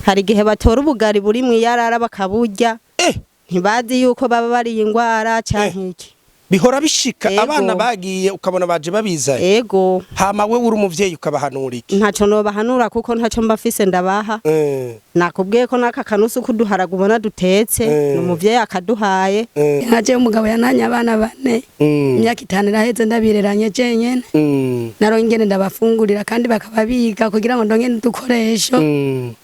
hari igihe batora ubugari buri mu yarara bakaburya ntibazi yuko baba bari ingwara canke iki bihora bishika abana bagiye ukabona baje babizaye yego hama we uri umuvyeyi ukabahanura iki ntaco no bahanura kuko ntaco mbafise ndabaha nakubwiye ko naka kanusu kuduharaga ubona dutetse n'umuvyeyi akaduhaye nkaje umugabo yananye abana bane imyaka 5 iraheze ndabireranye jenyene narongene ndabafungurira kandi bakababiga kugira ngo ndonge dukoresho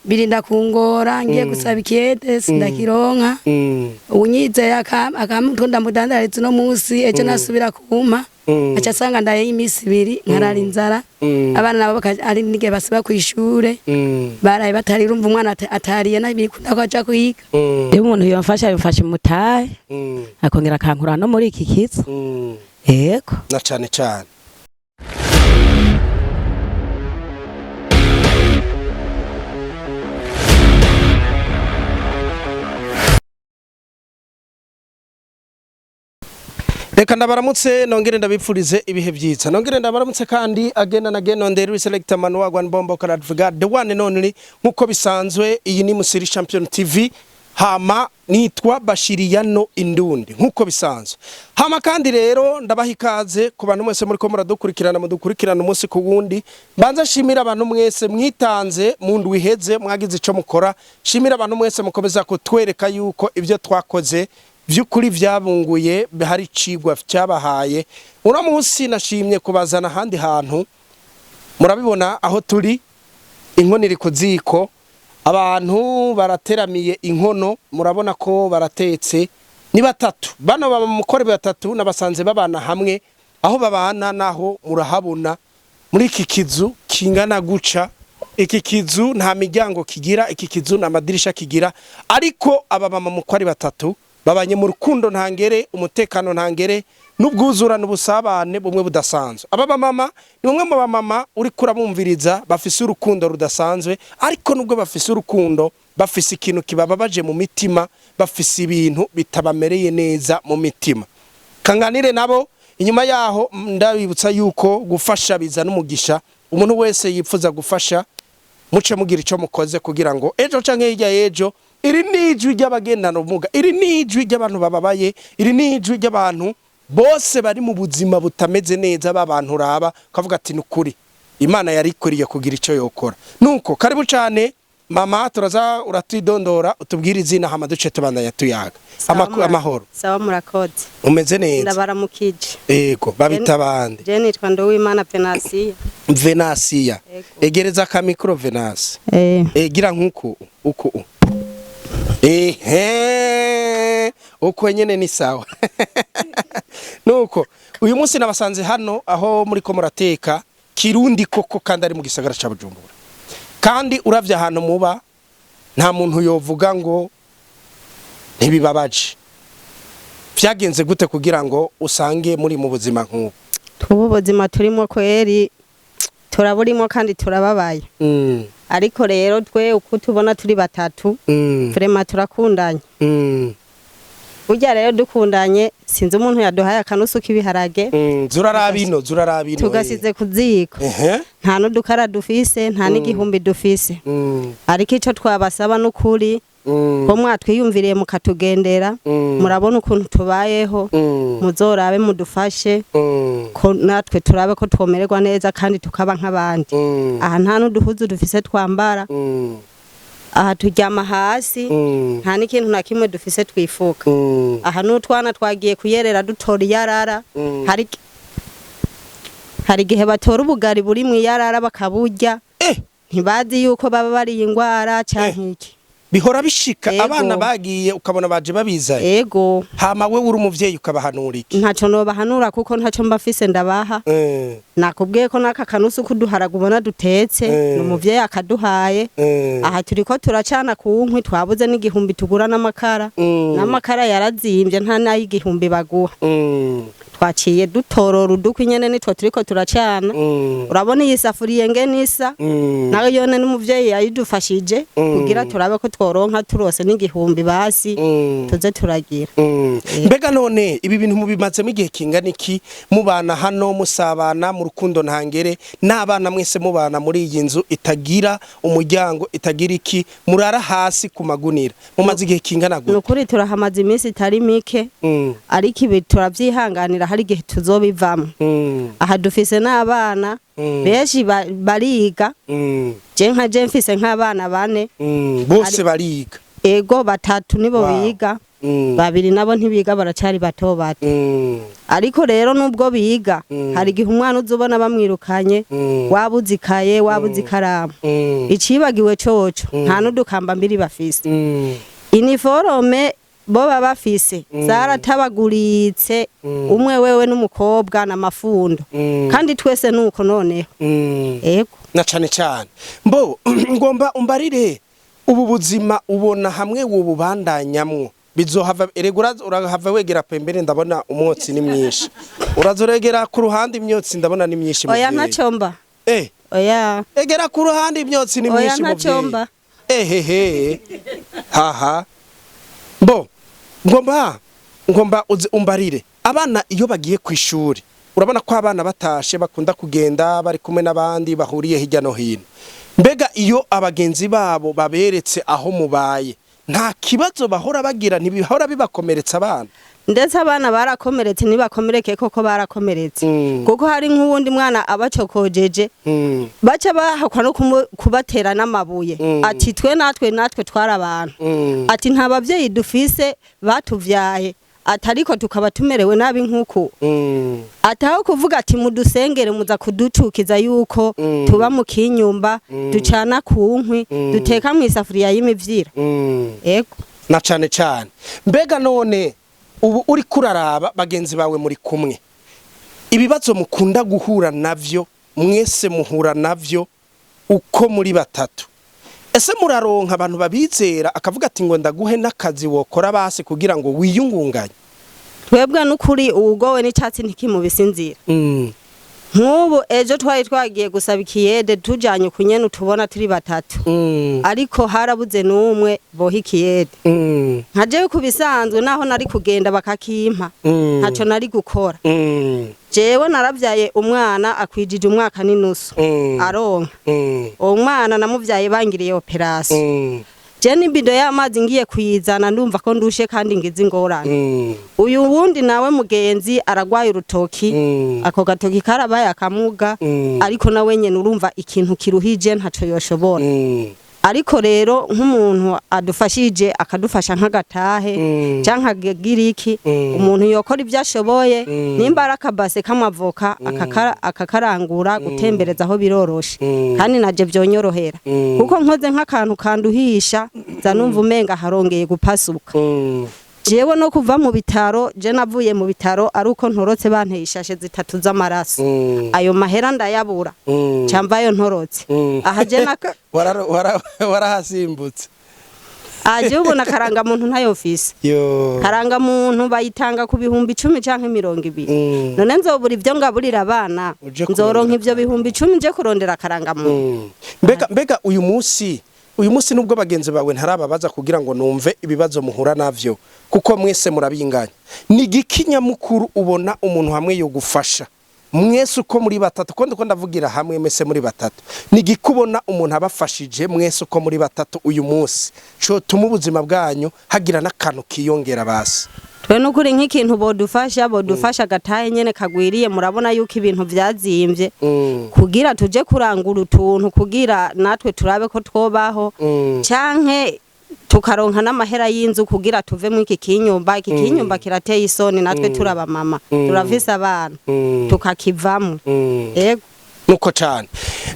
birinda kungora ngiye gusaba ikiyede sindakironka unyize akamutunda mudandariza no musi ejo nasubira kuma acha sanga ndaye imisi 2 nkarara inzara abana nabo ari nige basiba kwishure baraye batari rumva umwana atariye nabikunda ko aja kuyiga iyo umuntu yamfasha bifasha mutaye akongera akankura no muri iki kizo yego na cane cane Reka ndabaramutse nongere ndabipfurize ibihe byiza nongere ndabaramutse kandi agenda na geno nderi select manu wa One Bombo Karadviga the one and only nkuko bisanzwe iyi ni Musiri Champion TV hama nitwa Bashiriyano Indundi nkuko bisanzwe hama kandi rero ndabaha ikaze ku bantu mwese muri ko mudukurikirana umunsi ku wundi banza shimira abantu mwese mwitanze mu ndwi iheze mwagize ico mukora shimira abantu mwese mukomeza kutwereka yuko ibyo twakoze vyukuri vyabunguye hari cigwa cyabahaye uno munsi nashimye kubazana handi hantu murabibona aho turi inkono iri kuziko abantu barateramiye inkono murabona ko baratetse ni batatu bano bamukore batatu nabasanze babana hamwe aho babana naho murahabona muri iki kizu kingana guca iki kizu nta miryango kigira iki kizu na madirisha kigira ariko aba bamukore batatu babanye mu rukundo ntangere umutekano ntangere n'ubwuzurano busabane bumwe budasanzwe aba mama ni umwe mu bamama uri kurabumviriza bafise urukundo rudasanzwe ariko nubwo bafise urukundo bafise ikintu kibababaje mu mitima bafise ibintu bitabamereye neza mu mitima kanganire nabo inyuma yaho ndabibutsa yuko gufasha biza n'umugisha umuntu wese yipfuza gufasha muce mugira ico mukoze kugira ngo ejo canke hirya yejo iri nijwi ry'abagendana ubumuga iri nijwi ry'abantu bababaye iri nijwi ry'abantu bose bari mu buzima butameze neza babantu raba kavuga ati nukuri Imana yari ikuriye kugira ico yokora nuko karibu cyane mama turaza uratidondora utubwira izina hama duce tubandanya tuyaga amahoro sawa murakoze umeze neza ndabaramukije yego babita bande je nitwa Nduwimana Venasiya egereza ka micro Venasi gira nkuko uko uko nyene ni sawa nuko uyu munsi nabasanze hano aho muri ko murateka kirundi koko kandi ari mu gisagara ca Bujumbura kandi uravye ahantu muba nta muntu yovuga ngo ntibibabaje vyagenze gute kugira ngo usange muri mu buzima nk'ubu tubu buzima turimo kweri turaburimo kandi turababaye ariko rero twe uko tubona turi batatu vrema turakundanye burya rero dukundanye sinzi umuntu yaduhaye akanusu k'ibiharage zurarabino tugasize kuziko nta n'udukara dufise nta n'igihumbi dufise ariko ico twabasaba n'ukuri ko mwatwiyumviriye mukatugendera murabona ukuntu tubayeho muzorabe mudufashe ko natwe turabe ko twomererwa neza kandi tukaba nk'abandi aha nta n'uduhuzu dufise twambara aha turyama hasi nta n'ikintu na kimwe dufise twifuka aha n'utwana twagiye kuyerera dutora iyarara hari igihe batora ubugari buri mu iyarara bakaburya ntibazi yuko baba bari ingwara canke iki bihora bishika abana bagiye ukabona baje babizaye yego hama we uri umuvyeyi ukabahanura iki ntaco no bahanura kuko ntaco mbafise ndabaha nakubwiye ko naka kanusu kuduharaga ubona dutetse n'umuvyeyi akaduhaye aha turiko turacana ku nkwi twabuze n'igihumbi tugura n'amakara yarazimbye nta nayo igihumbi baguha twaciye dutorora udukwi nyene nitwo turiko turacana urabona iyi safuriye ngenisa nayo yone n'umuvyeyi yayidufashije kugira turabe ko tworonka turose n'igihumbi basi tuze turagira mbega none ibi bintu mubimazemo igihe kingana iki mubana hano musabana mu rukundo ntangere n'abana mwese mubana muri iyi nzu itagira umuryango itagira iki murara hasi ku magunira mumaze igihe kingana gute? Nukuri turahamaze iminsi itari mike ariko ibi turavyihanganira hari igihe tuzobivamo. Aha dufise n'abana benshi bariga je nka je mfise nk'abana bane bose bariga ego batatu nibo biga babiri nabo ntibiga baracari bato bato ariko rero nubwo biga hari igihe umwana uzubona bamwirukanye wabuze ikaye wabuze ikaramu icibagiwe coco nta n'udukamba mbiri bafise iniforome bo baba bafise zaratabaguritse umwe wewe n'umukobwa n'amafundo kandi twese nuko noneho ego na cane cane mbo ngomba umbarire ubu buzima ubona hamwe wububandanyamwo bizohava eregura urahava wegera pembere ndabona umwotsi ni mwinshi urazoregera ku ruhande imyotsi ndabona ni myinshi oya ntacomba oya egera ku ruhande imyotsi ni myinshi oya ntacomba ehehe haha bo ngomba umbarire abana iyo bagiye ku ishuri urabona ko abana batashe bakunda kugenda bari kumwe n'abandi bahuriye hirya no hino mbega iyo abagenzi babo baberetse aho mubaye nta kibazo bahora bagira ntibihora bibakomeretsa abana ndetse abana barakomeretse nibakomereke koko barakomeretse kuko hari nk'uwundi mwana abacokojeje baca bahakwa no kubatera n'amabuye ati twe natwe twara abantu ati nta bavyeyi dufise batuvyaye atariko tukaba tumerewe nabi nkuko ataho kuvuga ati mudusengere muza kuducukiza yuko tuba mu kinyumba ducana ku nkwi duteka mu isafuriya y'imivyira ego na cane cane mbega none ubu uri kuraraba bagenzi bawe muri kumwe ibibazo mukunda guhura navyo mwese muhura navyo uko muri batatu ese muraronka abantu babizera akavuga ati ngo ndaguhe n'akazi wokora base kugira ngo wiyungunganye twebwe n'ukuri ugowe n'icatsi ntikimubisinzira nk'ubu ejo twari twagiye gusaba ikiyede tujanye kunyene tubona turi batatu ariko harabuze n'umwe boha ikiyede nkajewe kubisanzwe naho nari kugenda bakakimpa ntaco nari gukora jewe naravyaye umwana akwijije umwaka n'inusu aronka uwo mwana namuvyaye bangiriye operation je nibido y'amazi ngiye kuyizana ndumva ko ndushe kandi ngize ingorane uyu wundi nawe mugenzi aragwaye urutoki ako gatoki karabaye akamuga ariko nawe nyene urumva ikintu kiruhije ntaco yoshobora ariko rero nk'umuntu adufashije akadufasha nk'agatahe canka gigiriki umuntu yokora ibyo ashoboye nimba arakabase kamavoka akakarangura gutembereza aho biroroshe kandi naje byonyorohera kuko nkoze nk'akantu kanduhisha za numva umenga harongeye gupasuka jewe no kuva mu bitaro je navuye mu bitaro ari uko ntorotse banteye ishashe zitatu z'amaraso ayo mahera ndayabura camvayo ntorotse aha je warahasimbutse aje ubona karanga muntu ntayo ofisi karanga muntu bayitanga ku bihumbi 10 canke 20 none nzobura ivyo ngaburira abana nzoronka ivyo bihumbi 10 nje kurondera karanga muntu mbega uyu munsi nubwo bagenzi bawe ntarababaza kugira ngo numve ibibazo muhura navyo kuko mwese murabinganya ni gikinyamukuru ubona umuntu hamwe yo gufasha mwese uko muri batatu ko ndiko ndavugira hamwe mwese muri batatu ni gikubona umuntu abafashije mwese uko muri batatu uyu munsi cyo tumubuzima bwanyu hagira nakantu kiyongera basi twe nukuri nk'ikintu bodufasha gataye nyene kagwiriye murabona yuko ibintu vyazimvye kugira tuje kurangura utuntu kugira natwe turabe ko twobaho canke tukaronka n'amahera y'inzu kugira tuve mu iki kinyumba kirateye isoni natwe turaba mama turavisa abana tukakivamo yego nuko cyane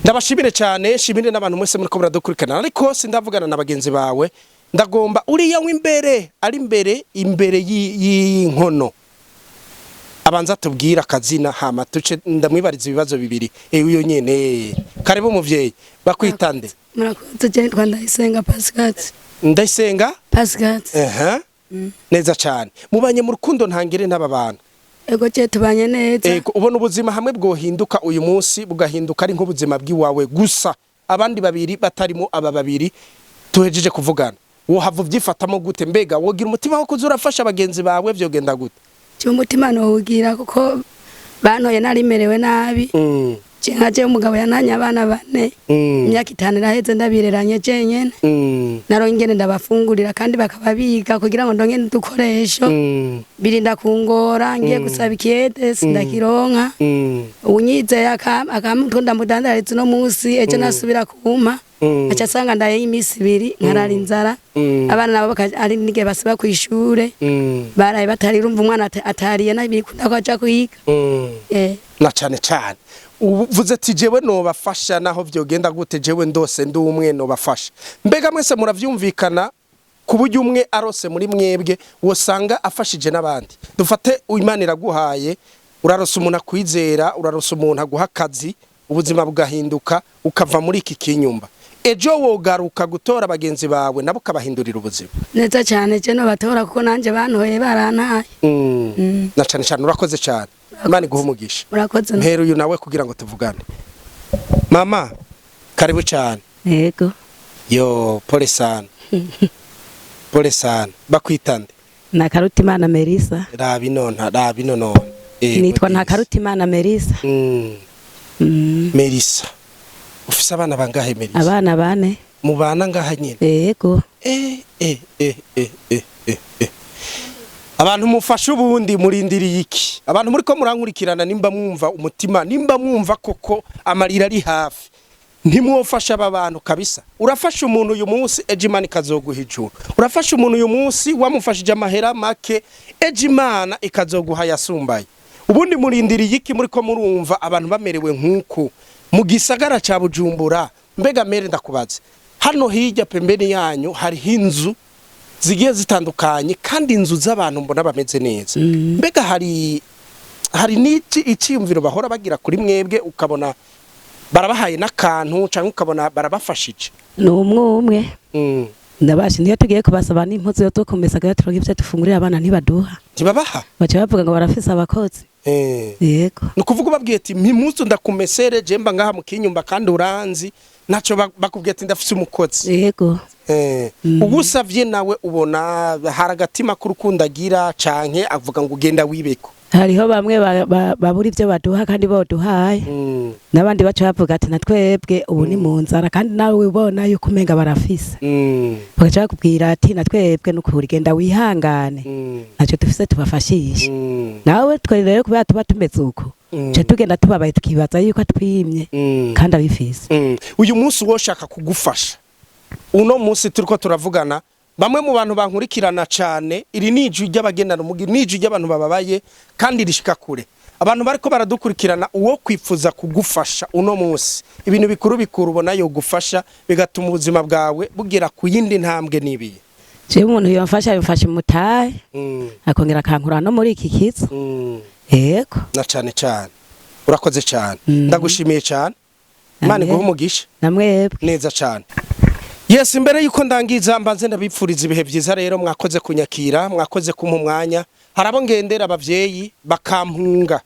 ndabashimire cyane shimire n'abantu mwese muri ko baradukurikirana ariko sindavugana na bagenzi bawe ndagomba uriya w'imbere ari imbere y'inkono abanza tubwira akazina hama tuce ndamwibariza ibibazo bibiri uyo nyene karebo umuvyeyi bakwitande murakoze cyane Ndayisenga Pascal Ndayisenga Pascal neza cyane mubanye mu rukundo ntangire n'ababana ego cye tubanye neza ubona ubuzima hamwe bwohinduka uyu munsi bugahinduka ari nk'ubuzima bw'iwawe gusa abandi babiri batarimo aba babiri tuhejeje kuvugana wohava uvyifatamo gute mbega wogira umutima wo kuzurafasha bagenzi bawe vyogenda gute cyo umutima no ugira kuko bantoye narimerewe nabi nkaje umugabo yananye abana bane imyaka 5 iraheze ndabireranye jenyene narongene ndabafungurira kandi bakaba biga kugira ngo ndonge dukoresho birinda kungora ngiye gusaba ikiyede sindakironka unyizeye akamutunda mudandariza no musi ejo nasubira kuma acha sanga ndaye imisi 2 nkarara inzara abana nabo ari nige basiba ku ishure baraye batari rumva umwana atariye nabikunda ko aja kuyiga na cyane cyane uvuze ati jewe no bafasha naho vyogenda gute jewe ndose ndi umwe no bafasha mbega mwese muravyumvikana ku buryo umwe arose muri mwebwe wosanga afashije nabandi dufate Imana iraguhaye urarose umuntu akwizera urarose umuntu aguha akazi ubuzima bugahinduka ukava muri iki kinyumba ejo wogaruka gutora bagenzi bawe nabo kabahindurira ubuzima neza cyane je no batora kuko nanje bantoye barantaye na cyane cyane urakoze cyane Imana iguha umugisha urakoze mpero uyu nawe kugira ngo tuvugane mama karibu cyane yego yo pole sana bakwitande na Karutimana Melissa rabi none nitwa nta Karutimana Melissa Melissa ufise abana bangahe Melissa abana bane mubana ngaha nyine yego abantu mufasha ubundi murindiriye iki abantu muri ko murankurikirana nimba mwumva umutima nimba mwumva koko amarira ari hafi ntimwofasha aba bantu kabisa urafasha umuntu uyu munsi Imana ikazoguha ijuru urafasha umuntu uyu munsi wamufashije amahera make Imana ikazoguha yasumbaye ubundi murindiriye iki muri ko murumva abantu bamerewe nkuko mu gisagara ca Bujumbura mbega mere ndakubaze hano hirya pembeni yanyu hari inzu zigiye zitandukanye kandi inzu z'abantu mbona bameze neza mbega hari n'iki iciyumviro bahora bagira kuri mwebwe ukabona barabahaye n'akantu cyangwa ukabona barabafashije ni umwe ndabashi niyo tugiye kubasaba n'impuzu yo tukomeza gatoroga ivyo dufungurira abana ntibaduha ntibabaha baca bavuga ngo barafise abakozi yego nukuvuga babwiye ati mpimuzu ndakumesere jemba ngaha mu kinyumba kandi uranzi naco bakubwiye ati ndafise umukozi yego ubusavye nawe ubona haragatima kurukundagira canke avuga ngo ugenda wibeko hariho bamwe babura ivyo baduha kandi boduhaye nabandi baca bavuga ati natwebwe ubu ni mu nzara kandi nawe ubona yuko umenga barafise bagaca bakubwira ati natwebwe nukuri genda wihangane naco dufise tubafashishe nawe twe rero kubera tuba tumeze uko cha tugenda tubabaye tukibaza yuko atwimye kandi abifise uyu munsi woshaka kugufasha uno munsi turiko turavugana bamwe mu bantu bankurikirana cyane iri nijwi ry'abagendana umugi nijwi ry'abantu bababaye kandi rishika kure abantu bariko baradukurikirana uwo kwifuza kugufasha uno munsi ibintu bikuru ubona yo gufasha bigatuma ubuzima bwawe bugera ku yindi ntambwe nibiye je umuntu yomfasha yofasha mutahe akongera akankura no muri iki kizo yego na cyane urakoze cyane ndagushimiye cyane Imana iguhe umugisha namwebwe neza cyane Yes, imbere yuko ndangiza mbanze ndabipfuriza ibihe byiza rero mwakoze kunyakira mwakoze kumpa umwanya harabo ngendera abavyeyi bakampunga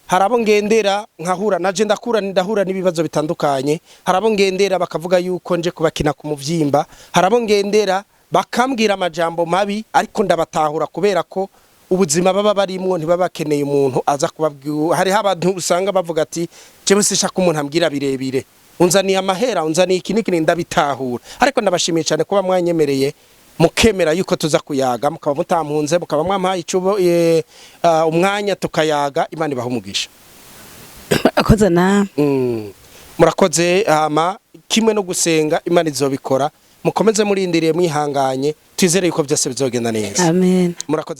harabo ngendera nkahura naje ndahura n'ibibazo bitandukanye harabo ngendera bakavuga yuko nje kubakina ku muvyimba harabo ngendera bakambwira amajambo mabi ariko ndabatahura kubera ko ubuzima baba barimwo ntibabakeneye umuntu aza kubabwira hari abantu usanga bavuga ati jewe sishaka umuntu ambwira birebire unzaniye amahera unzaniye ikiniki ndabitahura ariko ndabashimiye cyane kuba mwanyemereye mukemera yuko tuza kuyaga mukaba mutampunze mukaba mwampaye icubo umwanya tukayaga Imana ibaha umugisha akoze na murakoze kimwe no gusenga Imana izobikora mukomeze murindiriye mwihanganye twizere yuko byose bizogenda neza amen murakoze